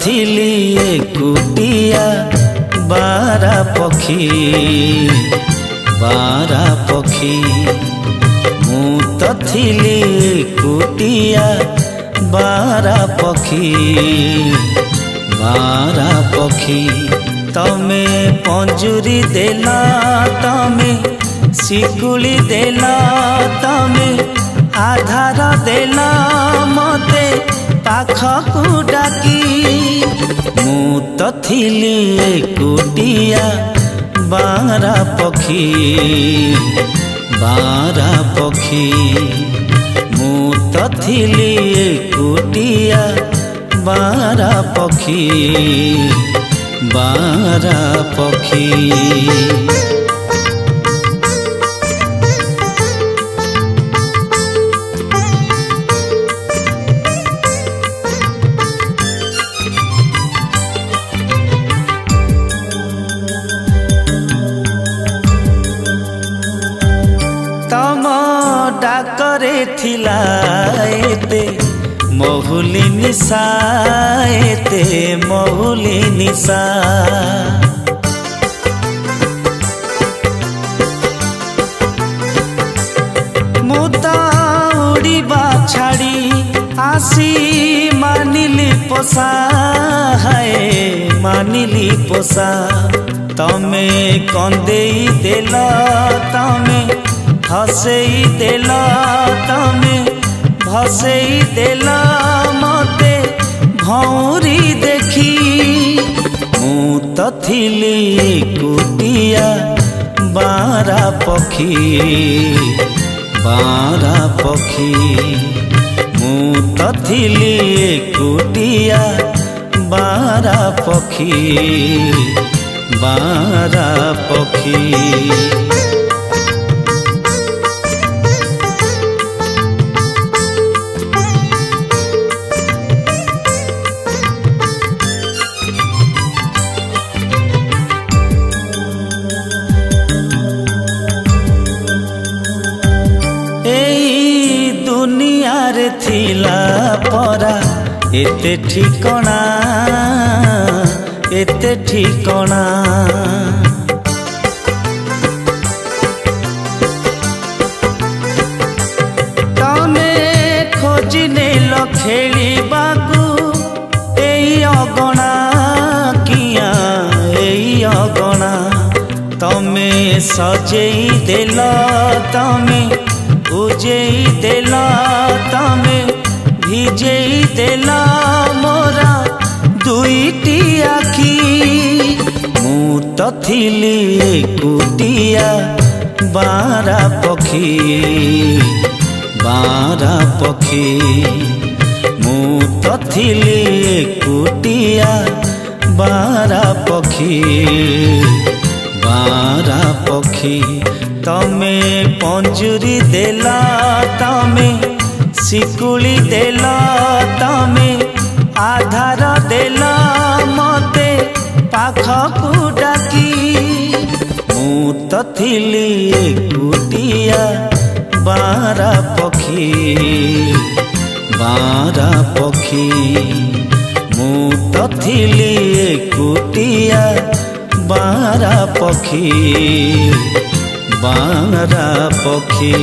थिली एकुटिया बारा पक्षी बारा पक्षी मु तो थिली एकुटिया बारा पक्षी बारा पक्षी तमे पंजुरी देला तमे शिकुली देला तमे आधार देला मते पाखकु डाकी मु तो थिली एकुटिया बारा पक्षी बारा पक्षी मु तो थिली एकुटिया बारा पक्षी बारा पक्षी। तम डाकरे थिला एते महुली निशा एते महुली निशा मुता उड़ीबा छाड़ी आसी मानिली पोसा है मानिली पोसा तमे कंदेई देला तमे हसेई देला तमे भसेई देला मते भौरी देखी मु तो थिली एकुटिया बारा पक्षी बारा पक्षी मु तो थिली एकुटिया बारा पक्षी बारा पक्षी। दुनिया रे थिला परा एते ठिकणा एते ठिकणा तमे खोजी नेल खेलिबाकू एई अगणा किया एई अगणा तमे सजेई देल तमे उजेई देला तमे भिजेई देला मोरा दुईटी आखी मु तो थिली एकुटिया बारा पक्षी बारा पक्षी मु तो थिली एकुटिया बारा पक्षी बारा पक्षी तमे पंजुरी देला तमे शिकुली देला तमे आधार देला मते पाखकु डाकी मु तो थिली एकुटिया बारा पक्षी बारा पक्षी मु तो थिली एकुटिया बारा पक्षी बारा पक्षी।